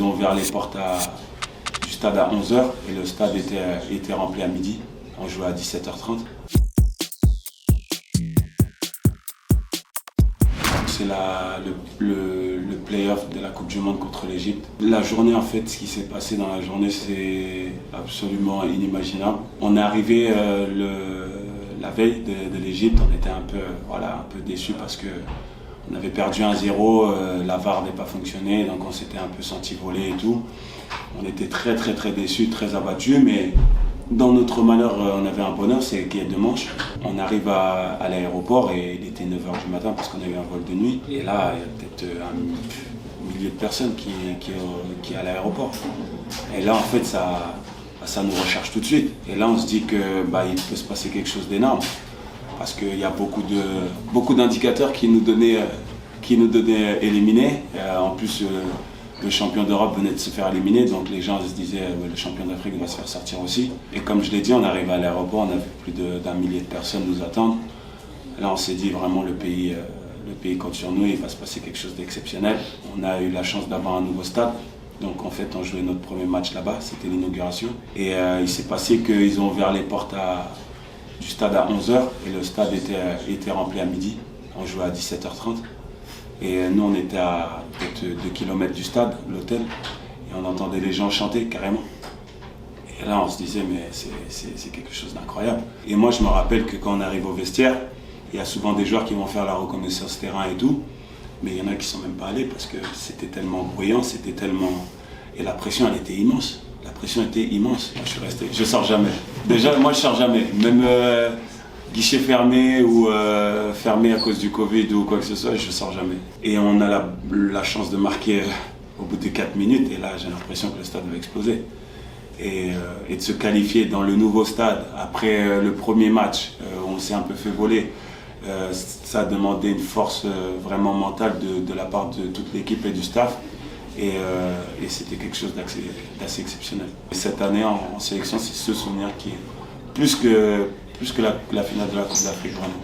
ont ouvert les portes du stade à 11 h et le stade était rempli à midi. On jouait à 17 h 30. C'est le play-off de la Coupe du Monde contre l'Égypte. La journée, en fait, ce qui s'est passé dans la journée, c'est absolument inimaginable. On est arrivé la veille de l'Égypte, on était un peu déçus parce qu'on avait perdu 1-0, la VAR n'avait pas fonctionné, donc on s'était un peu senti voler et tout. On était très déçus, très abattus, mais dans notre malheur, on avait un bonheur, c'est qu'il y a 2 manches. On arrive à l'aéroport et il était 9 h du matin parce qu'on a eu un vol de nuit. Et là, il y a peut-être un millier de personnes qui est à l'aéroport. Et là, en fait, ça nous recharge tout de suite. Et là, on se dit qu'il peut se passer quelque chose d'énorme. Parce qu'il y a beaucoup d'indicateurs qui nous donnaient éliminés. En plus, le champion d'Europe venait de se faire éliminer, donc les gens se disaient le champion d'Afrique va se faire sortir aussi. Et comme je l'ai dit, on arrive à l'aéroport, on a vu plus d'1 millier de personnes nous attendre. Là, on s'est dit vraiment le pays compte sur nous, il va se passer quelque chose d'exceptionnel. On a eu la chance d'avoir un nouveau stade. Donc en fait, on jouait notre premier match là-bas, c'était l'inauguration. Et il s'est passé qu'ils ont ouvert les portes du stade à 11 h et le stade était rempli à midi. On jouait à 17 h 30. Et nous, on était à peut-être 2 km du stade, l'hôtel, et on entendait les gens chanter carrément. Et là, on se disait, mais c'est quelque chose d'incroyable. Et moi, je me rappelle que quand on arrive au vestiaire, il y a souvent des joueurs qui vont faire la reconnaissance terrain et tout, mais il y en a qui ne sont même pas allés parce que c'était tellement bruyant, c'était tellement... Et la pression, elle était immense. La pression était immense. Moi, je suis resté, je sors jamais. Déjà, moi, je sors jamais. Même guichet fermé ou fermé à cause du Covid ou quoi que ce soit, je sors jamais. Et on a la chance de marquer au bout de 4 minutes et là, j'ai l'impression que le stade va exploser. Et de se qualifier dans le nouveau stade après le premier match où on s'est un peu fait voler, ça a demandé une force vraiment mentale de la part de toute l'équipe et du staff. Et c'était quelque chose d'assez exceptionnel. Et cette année en sélection, c'est ce souvenir qui est plus que la finale de la Coupe d'Afrique, vraiment.